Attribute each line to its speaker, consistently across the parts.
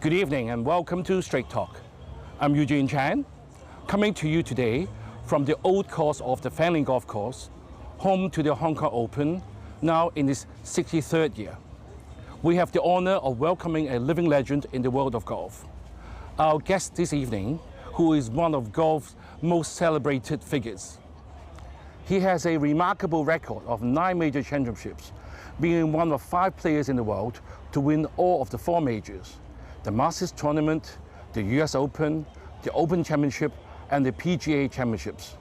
Speaker 1: Good evening and welcome to Straight Talk. I'm Eugene Chan, coming to you today from the old course of the Fanling Golf Course, home to the Hong Kong Open, now in its 63rd year. We have the honor of welcoming a living legend in the world of golf. Our guest this evening, who is one of golf's most celebrated figures. He has a remarkable record of 9 major championships, being one of 5 players in the world to win all of the 4 majors: the Masters Tournament, the US Open, the Open Championship, and the PGA Championships.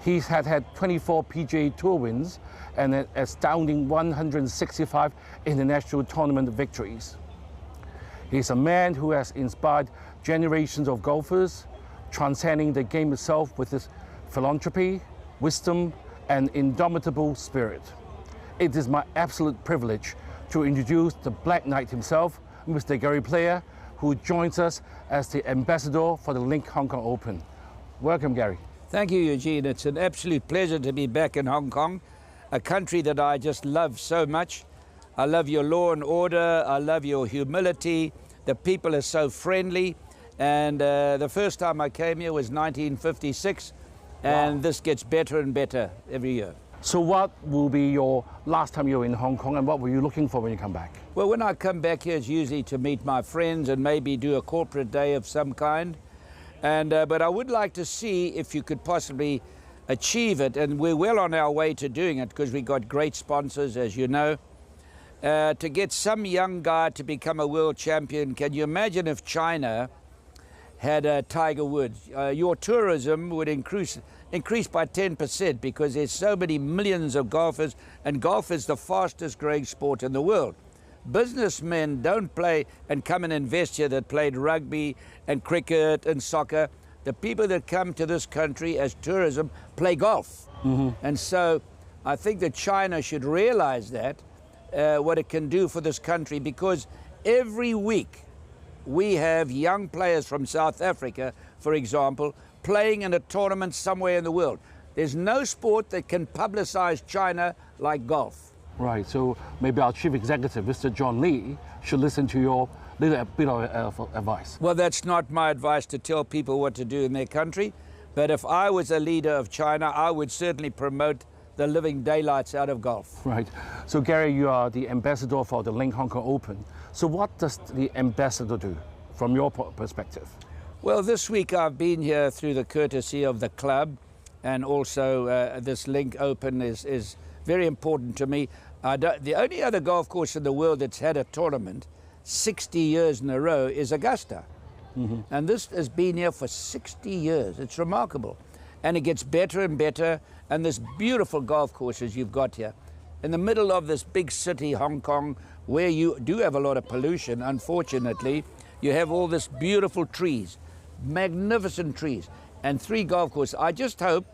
Speaker 1: He's had 24 PGA Tour wins and an astounding 165 international tournament victories. He's a man who has inspired generations of golfers, transcending the game itself with his philanthropy, wisdom, and indomitable spirit. It is my absolute privilege to introduce the Black Knight himself, Mr. Gary Player, who joins us as the ambassador for the Link Hong Kong Open. Welcome, Gary.
Speaker 2: Thank you, Eugene. It's an absolute pleasure to be back in Hong Kong, a country that I just love so much. I love your law and order. I love your humility. The people are so friendly. And the first time I came here was 1956, and
Speaker 1: Wow.
Speaker 2: this gets better and better every year.
Speaker 1: So what will be your last time you were in Hong Kong, and what were you looking for when you come back?
Speaker 2: Well, when I come back here, it's usually to meet my friends and maybe do a corporate day of some kind. And but I would like to see if you could possibly achieve it, and we're well on our way to doing it because we got great sponsors, as you know. To get some young guy to become a world champion, can you imagine if China had Tiger Woods? Your tourism would increase by 10% because there's so many millions of golfers, and golf is the fastest growing sport in the world. Businessmen don't play and come and invest here that played rugby and cricket and soccer. The people that come to this country as tourism play golf. And so I think that China should realize that, what it can do for this country, because every week we have young players from South Africa, for example, playing in a tournament somewhere in the world. There's no sport that can publicize China like golf.
Speaker 1: Right, so maybe our chief executive, Mr. John Lee, should listen to your little bit of advice.
Speaker 2: Well, that's not my advice to tell people what to do in their country, but if I was a leader of China, I would certainly promote the living daylights out of golf.
Speaker 1: Right, so Gary, you are the ambassador for the Link Hong Kong Open. So what does the ambassador do from your perspective?
Speaker 2: Well, this week I've been here through the courtesy of the club, and also this Link Open is very important to me. The only other golf course in the world that's had a tournament 60 years in a row is Augusta. And this has been here for 60 years. It's remarkable. And it gets better and better. And this beautiful golf courses you've got here, in the middle of this big city, Hong Kong, where you do have a lot of pollution, unfortunately, you have all this beautiful trees, magnificent trees, and 3 golf courses. I just hope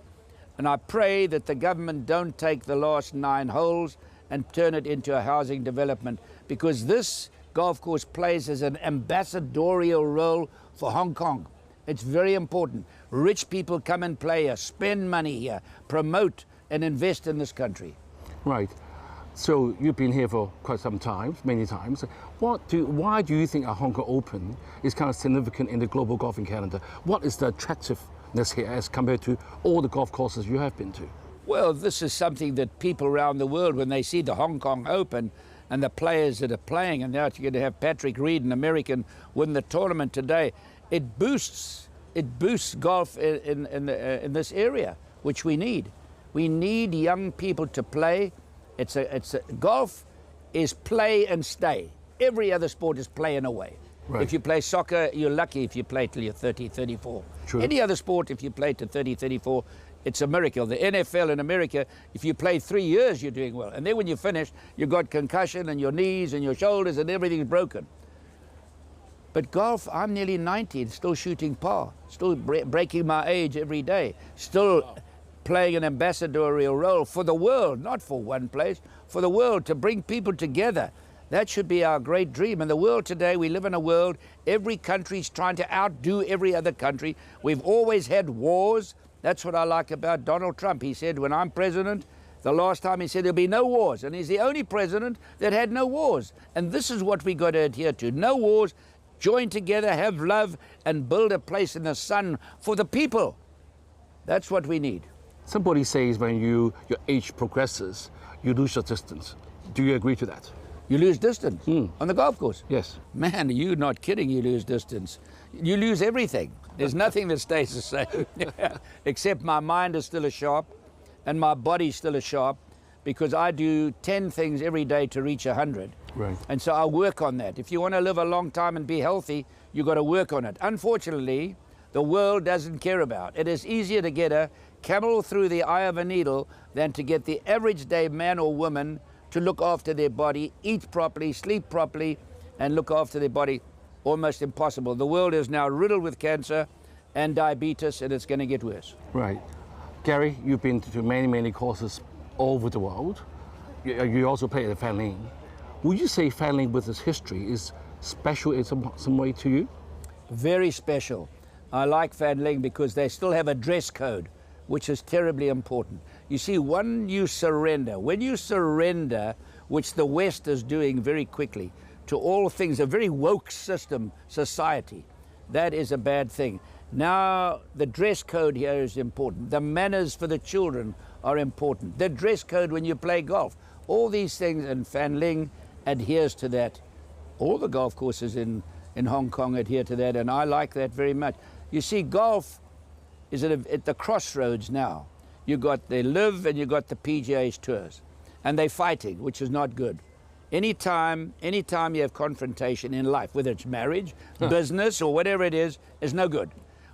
Speaker 2: and I pray that the government don't take the last 9 holes and turn it into a housing development, because this golf course plays as an ambassadorial role for Hong Kong. It's very important. Rich people come and play here, spend money here, promote and invest in this country.
Speaker 1: Right. So you've been here for quite some time, many times. Why do you think a Hong Kong Open is kind of significant in the global golf in Canada? What is the attractiveness here as compared to all the golf courses you have been to?
Speaker 2: Well, this is something that people around the world, when they see the Hong Kong Open and the players that are playing, and now you're going to have Patrick Reed, an American, win the tournament today, it boosts golf in this area, which we need. We need young people to play. Golf is play and stay. Every other sport is play and away.
Speaker 1: Right.
Speaker 2: If you play soccer, you're lucky if you play till you're 30, 34.
Speaker 1: True.
Speaker 2: Any other sport, if you play to 30, 34, it's a miracle. The NFL in America, if you play 3 years, you're doing well. And then when you finish, you've got concussion and your knees and your shoulders and everything's broken. But golf, I'm nearly 90, still shooting par, still breaking my age every day, still playing an ambassadorial role for the world, not for one place, for the world, to bring people together. That should be our great dream. In the world today, we live in a world, every country's trying to outdo every other country. We've always had wars. That's what I like about Donald Trump. He said, when I'm president, the last time he said there'll be no wars. And he's the only president that had no wars. And this is what we got to adhere to. No wars. join together, have love, and build a place in the sun for the people. That's what we need.
Speaker 1: Somebody says when your age progresses, you lose your distance. Do you agree to that?
Speaker 2: You lose distance on the golf course?
Speaker 1: Yes.
Speaker 2: Man, you're not kidding, you lose distance. You lose everything. There's nothing that stays the same, except my mind is still as sharp and my body's still as sharp, because I do 10 things every day to reach 100.
Speaker 1: Right.
Speaker 2: And so I work on that. If you want to live a long time and be healthy, you've got to work on it. Unfortunately, the world doesn't care about it. It is easier to get a camel through the eye of a needle than to get the average day man or woman to look after their body, eat properly, sleep properly, and look after their body. Almost impossible. The world is now riddled with cancer and diabetes, and it's going to get worse.
Speaker 1: Right. Gary, you've been to many courses all over the world. You also play at Fanling. Would you say Fanling, with its history, is special in some way to you?
Speaker 2: Very special. I like Fanling because they still have a dress code, which is terribly important. You see, when you surrender, which the West is doing very quickly, to all things, a very woke system, society, that is a bad thing. Now, the dress code here is important. The manners for the children are important. The dress code when you play golf, all these things, and Fanling adheres to that. All the golf courses in Hong Kong adhere to that, and I like that very much. You see, golf is at the crossroads now. You got the LIV and you got the PGA's tours, and they're fighting, which is not good. Anytime you have confrontation in life, whether it's marriage, business, or whatever it is no good.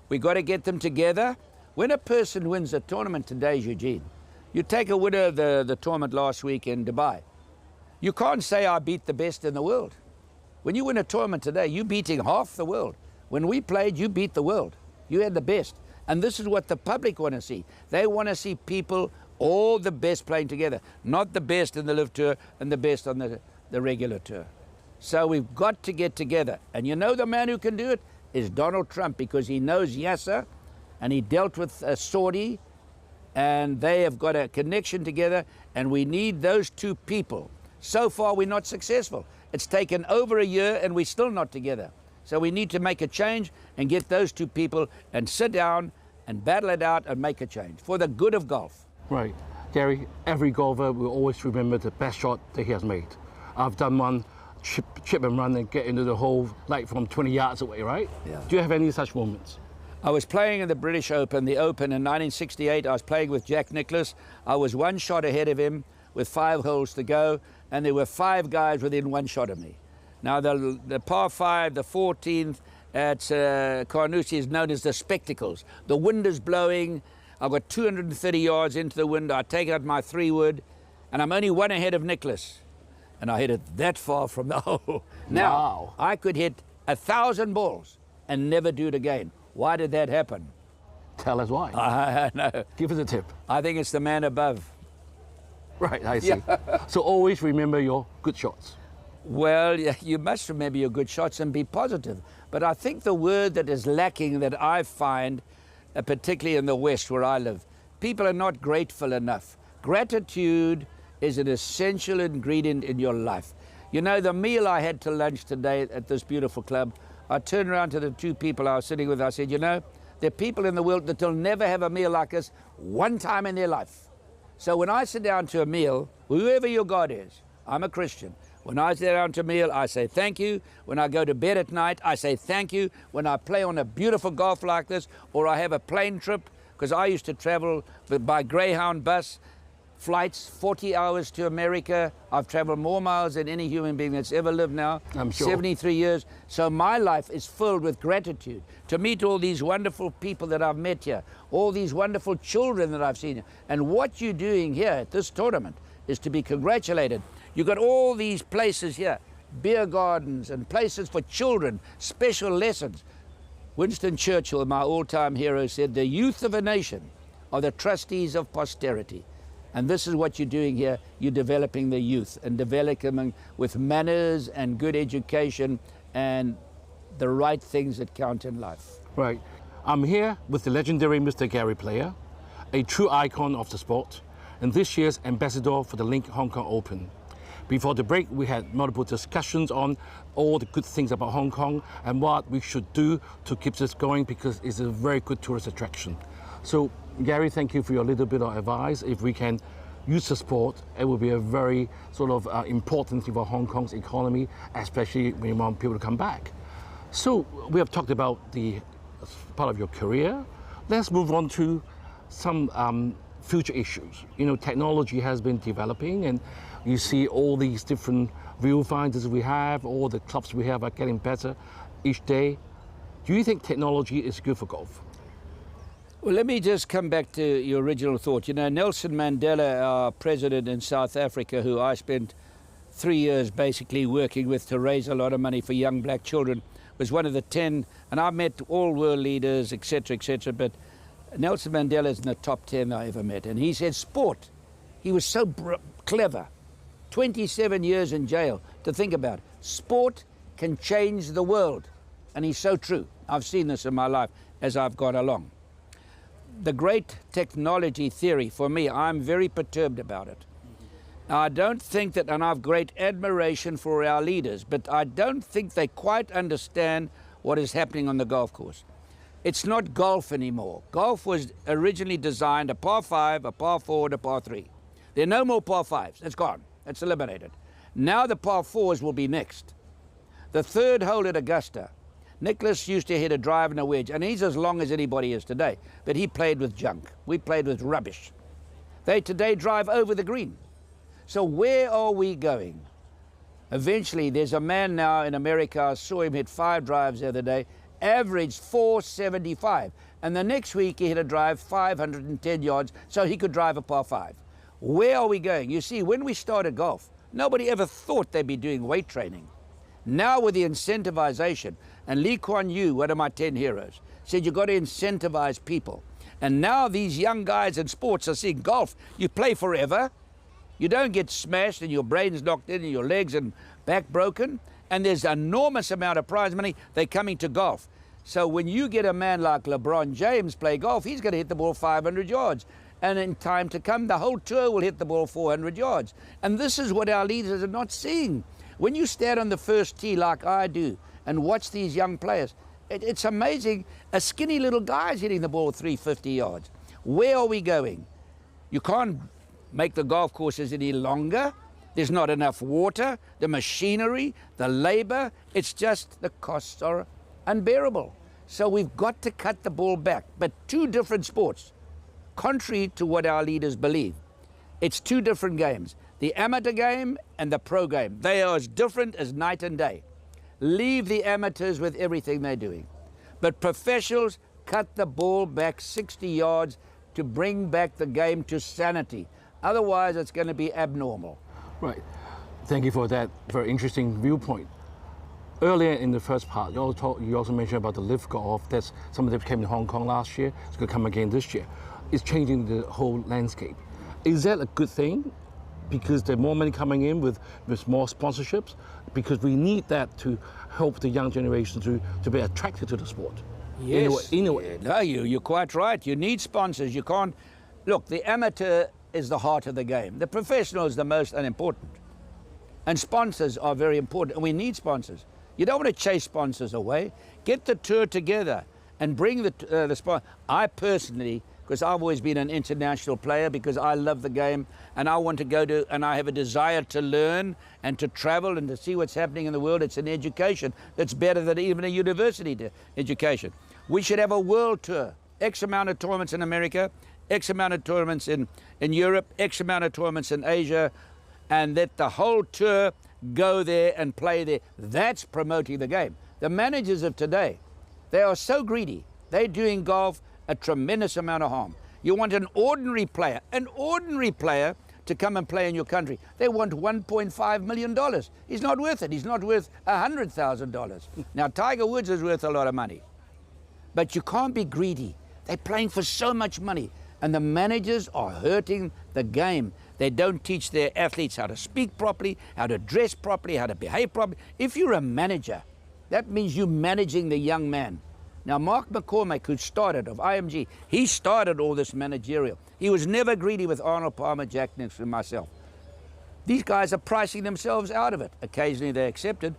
Speaker 2: We got to get them together. When a person wins a tournament today, Eugene, you take a winner of the tournament last week in Dubai. You can't say I beat the best in the world. When you win a tournament today, you're beating half the world. When we played, you beat the world. You had the best. And this is what the public want to see. They want to see people, all the best playing together, not the best in the LIV Tour and the best on the regular tour. So we've got to get together. And you know the man who can do it is Donald Trump, because he knows Yasser, and he dealt with Saudi, and they have got a connection together, and we need those two people. So far, we're not successful. It's taken over a year, and we're still not together. So we need to make a change and get those two people and sit down and battle it out and make a change for the good of golf.
Speaker 1: Right. Gary, every golfer will always remember the best shot that he has made. I've done one, chip and run and get into the hole like from 20 yards away, right?
Speaker 2: Yeah.
Speaker 1: Do you have any such moments?
Speaker 2: I was playing in the British Open, in 1968. I was playing with Jack Nicklaus. I was one shot ahead of him with 5 holes to go, and there were 5 guys within 1 shot of me. Now, the par 5, the 14th at Carnoustie is known as the Spectacles. The wind is blowing. I've got 230 yards into the wind. I take out my 3-wood, and I'm only 1 ahead of Nicklaus. And I hit it that far from the hole. Now,
Speaker 1: wow.
Speaker 2: I could hit 1,000 balls and never do it again. Why did that happen?
Speaker 1: Tell us why.
Speaker 2: I know.
Speaker 1: Give us a tip.
Speaker 2: I think it's the man above.
Speaker 1: Right, I see. So always remember your good shots.
Speaker 2: Well, you must remember your good shots and be positive. But I think the word that is lacking, that I find, particularly in the West where I live, people are not grateful enough. Gratitude is an essential ingredient in your life. You know, the meal I had to lunch today at this beautiful club, I turned around to the 2 people I was sitting with. I said, you know, there are people in the world that will never have a meal like this one time in their life. So when I sit down to a meal, whoever your God is, I'm a Christian. When I sit down to a meal, I say thank you. When I go to bed at night, I say thank you. When I play on a beautiful golf like this, or I have a plane trip, because I used to travel by Greyhound bus, flights, 40 hours to America. I've traveled more miles than any human being that's ever lived now.
Speaker 1: I'm sure.
Speaker 2: 73 years. So my life is filled with gratitude to meet all these wonderful people that I've met here, all these wonderful children that I've seen here. And what you're doing here at this tournament is to be congratulated. You've got all these places here, beer gardens and places for children, special lessons. Winston Churchill, my all-time hero, said, the youth of a nation are the trustees of posterity. And this is what you're doing here. You're developing the youth and developing them with manners and good education and the right things that count in life.
Speaker 1: Right. I'm here with the legendary Mr. Gary Player, a true icon of the sport, and this year's ambassador for the Link Hong Kong Open. Before the break, we had multiple discussions on all the good things about Hong Kong and what we should do to keep this going, because it's a very good tourist attraction. So, Gary, thank you for your little bit of advice. If we can use the sport, it will be a very sort of important thing for Hong Kong's economy, especially when you want people to come back. So, we have talked about the part of your career. Let's move on to some future issues. You know, technology has been developing, and you see all these different viewfinders we have, all the clubs we have are getting better each day. Do you think technology is good for golf?
Speaker 2: Well, let me just come back to your original thought. You know, Nelson Mandela, our president in South Africa, who I spent 3 years basically working with to raise a lot of money for young black children, was one of the 10, and I've met all world leaders, etc., but Nelson Mandela is in the top 10 I ever met. And he said sport, he was so clever, 27 years in jail, to think about it. Sport can change the world, and he's so true. I've seen this in my life as I've gone along. The great technology theory, for me, I'm very perturbed about it. Now, I don't think that, and I have great admiration for our leaders, but I don't think they quite understand what is happening on the golf course. It's not golf anymore. Golf was originally designed a par 5, a par 4, and a par 3. There are no more par 5s. It's gone. It's eliminated. Now the par 4s will be next. The third hole at Augusta, Nicholas used to hit a drive and a wedge, and he's as long as anybody is today, but he played with junk. We played with rubbish. They today drive over the green. So where are we going? Eventually, there's a man now in America, I saw him hit 5 drives the other day, averaged 475. And the next week he hit a drive 510 yards, so he could drive a par 5. Where are we going? You see, when we started golf, nobody ever thought they'd be doing weight training. Now with the incentivization, and Lee Kuan Yew, one of my 10 heroes, said you've got to incentivize people. And now these young guys in sports are seeing golf. You play forever. You don't get smashed and your brain's knocked in and your legs and back broken. And there's an enormous amount of prize money. They're coming to golf. So when you get a man like LeBron James play golf, he's going to hit the ball 500 yards. And in time to come, the whole tour will hit the ball 400 yards. And this is what our leaders are not seeing. When you stand on the first tee like I do and watch these young players, it's amazing. A skinny little guy is hitting the ball 350 yards. Where are we going? You can't make the golf courses any longer. There's not enough water, the machinery, the labor. It's just the costs are unbearable. So we've got to cut the ball back. But 2 different sports, contrary to what our leaders believe. It's 2 different games, the amateur game and the pro game. They are as different as night and day. Leave the amateurs with everything they're doing. But professionals, cut the ball back 60 yards to bring back the game to sanity. Otherwise, it's going to be abnormal.
Speaker 1: Right. Thank you for that very interesting viewpoint. Earlier in the first part, you also mentioned about the live golf. That's something that came in Hong Kong last year. It's going to come again this year. It's changing the whole landscape. Is that a good thing? Because there are more money coming in with more sponsorships? Because we need that to help the young generation to be attracted to the sport.
Speaker 2: Yes.
Speaker 1: In a way.
Speaker 2: No, you're quite right. You need sponsors. You can't... Look, the amateur is the heart of the game. The professional is the most unimportant. And sponsors are very important, and we need sponsors. You don't want to chase sponsors away. Get the tour together and bring the sponsor. I personally, because I've always been an international player, because I love the game, and I want to go to, and I have a desire to learn and to travel and to see what's happening in the world. It's an education that's better than even a university education. We should have a world tour, X amount of tournaments in America, X amount of tournaments in Europe, X amount of tournaments in Asia, and let the whole tour go there and play there. That's promoting the game. The managers of today, they are so greedy. They're doing golf a tremendous amount of harm. You want an ordinary player to come and play in your country. They want $1.5 million. He's not worth it. He's not worth $100,000. Now, Tiger Woods is worth a lot of money. But you can't be greedy. They're playing for so much money. And the managers are hurting the game. They don't teach their athletes how to speak properly, how to dress properly, how to behave properly. If you're a manager, that means you're managing the young man. Now, Mark McCormack, who started of IMG, he started all this managerial. He was never greedy with Arnold Palmer, Jack Nicklaus, and myself. These guys are pricing themselves out of it. Occasionally they accept it,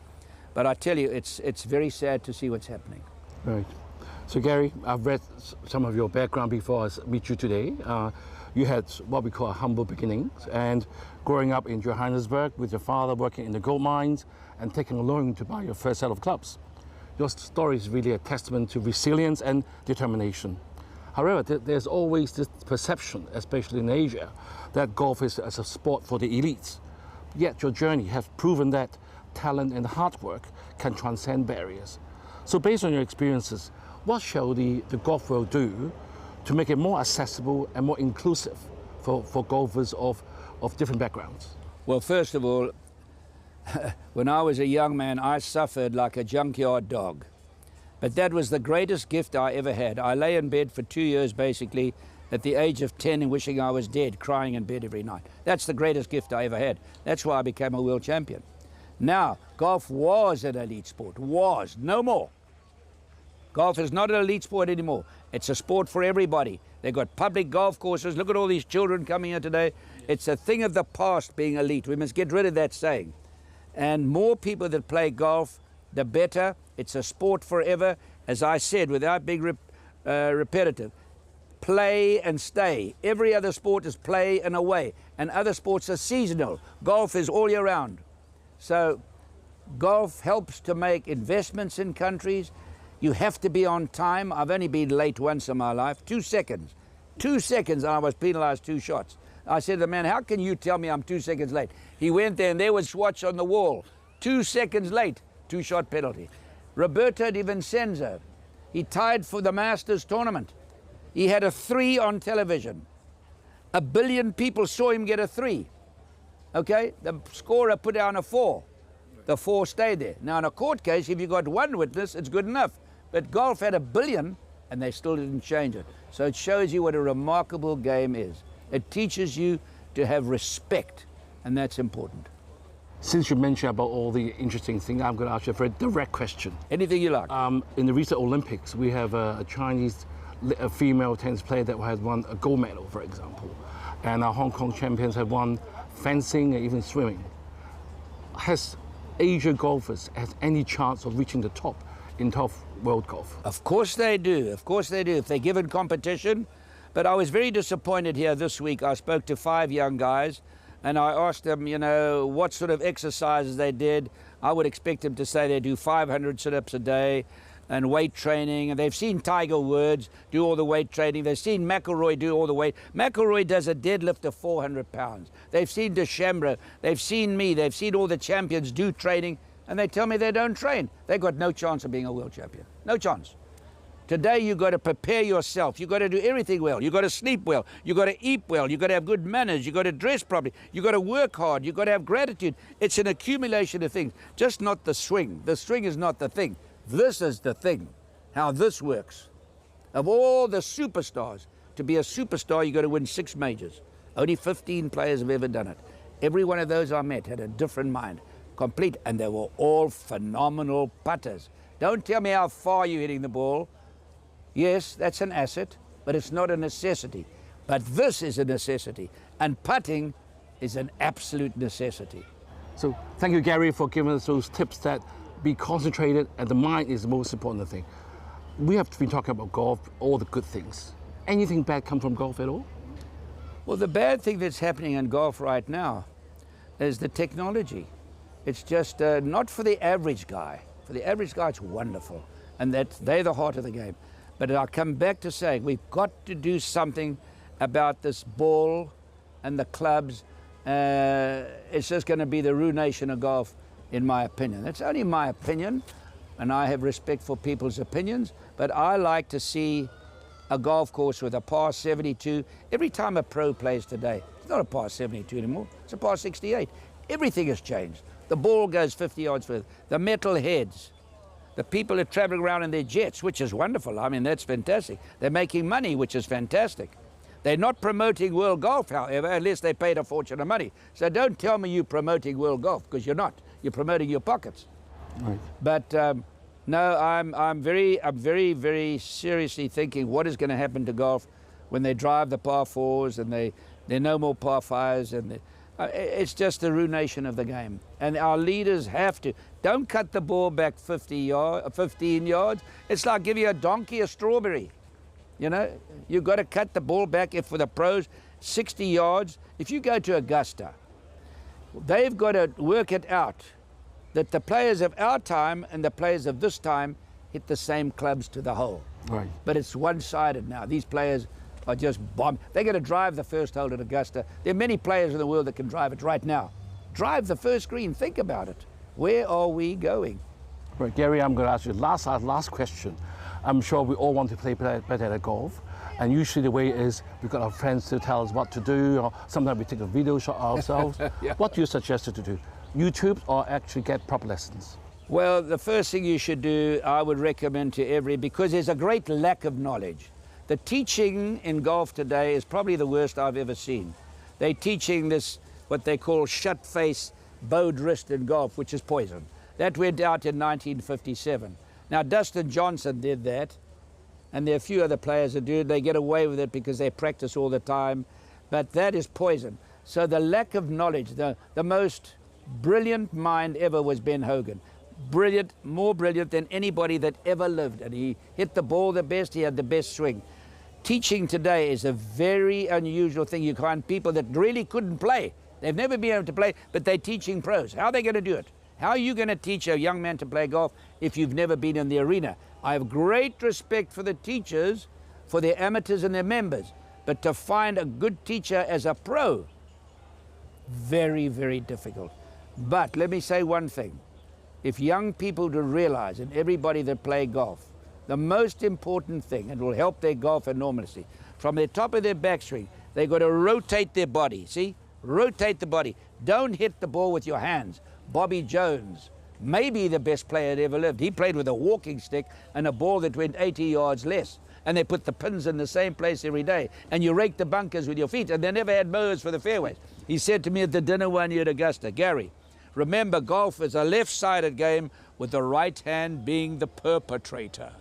Speaker 2: but I tell you, it's very sad to see what's happening.
Speaker 1: Right. So Gary, I've read some of your background before I meet you today. You had what we call humble beginnings, and growing up in Johannesburg with your father working in the gold mines and taking a loan to buy your first set of clubs. Your story is really a testament to resilience and determination. However, there's always this perception, especially in Asia, that golf is as a sport for the elites. Yet your journey has proven that talent and hard work can transcend barriers. So based on your experiences, what shall the golf world do to make it more accessible and more inclusive for golfers of different backgrounds?
Speaker 2: Well, first of all, when I was a young man, I suffered like a junkyard dog. But that was the greatest gift I ever had. I lay in bed for 2 years, basically, at the age of 10 and wishing I was dead, crying in bed every night. That's the greatest gift I ever had. That's why I became a world champion. Now, golf was an elite sport. Was. No more. Golf is not an elite sport anymore. It's a sport for everybody. They've got public golf courses. Look at all these children coming here today. It's a thing of the past being elite. We must get rid of that saying. And more people that play golf, the better. It's a sport forever. As I said, without being repetitive, play and stay. Every other sport is play and away. And other sports are seasonal. Golf is all year round. So golf helps to make investments in countries. You have to be on time. I've only been late once in my life. 2 seconds. 2 seconds and I was penalized 2 shots. I said to the man, how can you tell me I'm 2 seconds late? He went there and there was Swatch on the wall. 2 seconds late, 2-shot penalty. Roberto Di Vincenzo, he tied for the Masters tournament. He had a 3 on television. 1 billion people saw him get a 3. Okay, the scorer put down a 4. The 4 stayed there. Now in a court case, if you got 1 witness, it's good enough. But golf had 1 billion and they still didn't change it. So it shows you what a remarkable game is. It teaches you to have respect, and that's important.
Speaker 1: Since you mentioned about all the interesting things, I'm going to ask you a very direct question.
Speaker 2: Anything you like.
Speaker 1: In the recent Olympics, we have a Chinese female tennis player that has won a gold medal, for example. And our Hong Kong champions have won fencing and even swimming. Has Asia golfers has any chance of reaching the top in top world golf?
Speaker 2: Of course they do. Of course they do. If they're given competition. But I was very disappointed here this week. I spoke to 5 young guys and I asked them, you know, what sort of exercises they did. I would expect them to say they do 500 sit-ups a day and weight training. And they've seen Tiger Woods do all the weight training. They've seen McIlroy do all the weight. McIlroy does a deadlift of 400 pounds. They've seen DeChambeau. They've seen me. They've seen all the champions do training. And they tell me they don't train. They've got no chance of being a world champion. No chance. Today you've got to prepare yourself. You've got to do everything well. You've got to sleep well. You've got to eat well. You've got to have good manners. You've got to dress properly. You've got to work hard. You've got to have gratitude. It's an accumulation of things, just not the swing. The swing is not the thing. This is the thing, how this works. Of all the superstars, to be a superstar, you've got to win 6 majors. Only 15 players have ever done it. Every one of those I met had a different mind, complete, and they were all phenomenal putters. Don't tell me how far you're hitting the ball. Yes, that's an asset, but it's not a necessity. But this is a necessity, and putting is an absolute necessity.
Speaker 1: So thank you, Gary, for giving us those tips that be concentrated and the mind is the most important thing. We have been talking about golf, all the good things. Anything bad come from golf at all?
Speaker 2: Well, the bad thing that's happening in golf right now is the technology. It's just not for the average guy. For the average guy, it's wonderful, and they're the heart of the game. But I'll come back to saying we've got to do something about this ball and the clubs. It's just going to be the ruination of golf, in my opinion. That's only my opinion, and I have respect for people's opinions, but I like to see a golf course with a par 72. Every time a pro plays today, it's not a par 72 anymore, it's a par 68. Everything has changed. The ball goes 50 yards further. The metal heads. The people are traveling around in their jets, which is wonderful. I mean, that's fantastic. They're making money, which is fantastic. They're not promoting world golf, however, unless they paid a fortune of money. So don't tell me you're promoting world golf, because you're not. You're promoting your pockets.
Speaker 1: Right.
Speaker 2: But no, I'm very, very seriously thinking what is going to happen to golf when they drive the par 4s and there are no more par 5s and It's just the ruination of the game. And our leaders have to. Don't cut the ball back 15 yards. It's like giving a donkey a strawberry. You know, you've got to cut the ball back. If for the pros, 60 yards. If you go to Augusta, they've got to work it out that the players of our time and the players of this time hit the same clubs to the hole.
Speaker 1: Right.
Speaker 2: But it's one-sided now. These players are just bomb. They're going to drive the first hole at Augusta. There are many players in the world that can drive it right now. Drive the first green. Think about it. Where are we going?
Speaker 1: Right, Gary, I'm going to ask you last question. I'm sure we all want to play better at golf. And usually the way is we've got our friends to tell us what to do, or sometimes we take a video shot ourselves.
Speaker 2: Yeah.
Speaker 1: What do you suggest to do? YouTube or actually get proper lessons?
Speaker 2: Well, the first thing you should do, I would recommend to because there's a great lack of knowledge. The teaching in golf today is probably the worst I've ever seen. They're teaching this, what they call shut-face, bowed wrist in golf, which is poison. That went out in 1957. Now, Dustin Johnson did that, and there are a few other players that do it. They get away with it because they practice all the time, but that is poison. So the lack of knowledge, the most brilliant mind ever was Ben Hogan. Brilliant, more brilliant than anybody that ever lived, and he hit the ball the best, he had the best swing. Teaching today is a very unusual thing. You find people that really couldn't play. They've never been able to play, but they're teaching pros. How are they going to do it? How are you going to teach a young man to play golf if you've never been in the arena? I have great respect for the teachers, for their amateurs and their members, but to find a good teacher as a pro, very, very difficult. But let me say one thing. If young people do realize, and everybody that play golf, the most important thing, and will help their golf enormously, from the top of their backswing, they've got to rotate their body, see? Rotate the body. Don't hit the ball with your hands. Bobby Jones, maybe the best player that ever lived. He played with a walking stick and a ball that went 80 yards less. And they put the pins in the same place every day. And you rake the bunkers with your feet, and they never had mowers for the fairways. He said to me at the dinner one year at Augusta, Gary, remember golf is a left-sided game with the right hand being the perpetrator.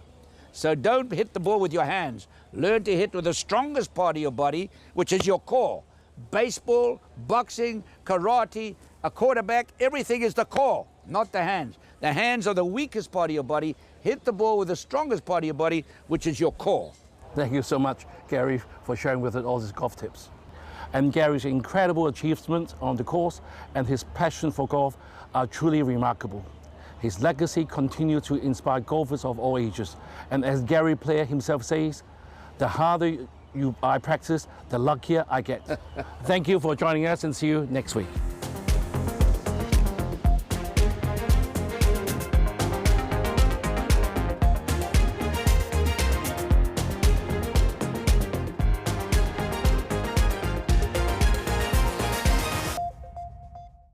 Speaker 2: So don't hit the ball with your hands. Learn to hit with the strongest part of your body, which is your core. Baseball, boxing, karate, a quarterback, everything is the core, not the hands. The hands are the weakest part of your body. Hit the ball with the strongest part of your body, which is your core.
Speaker 1: Thank you so much, Gary, for sharing with us all these golf tips. And Gary's incredible achievements on the course and his passion for golf are truly remarkable. His legacy continues to inspire golfers of all ages. And as Gary Player himself says, the harder I practice, the luckier I get. Thank you for joining us, and see you next week.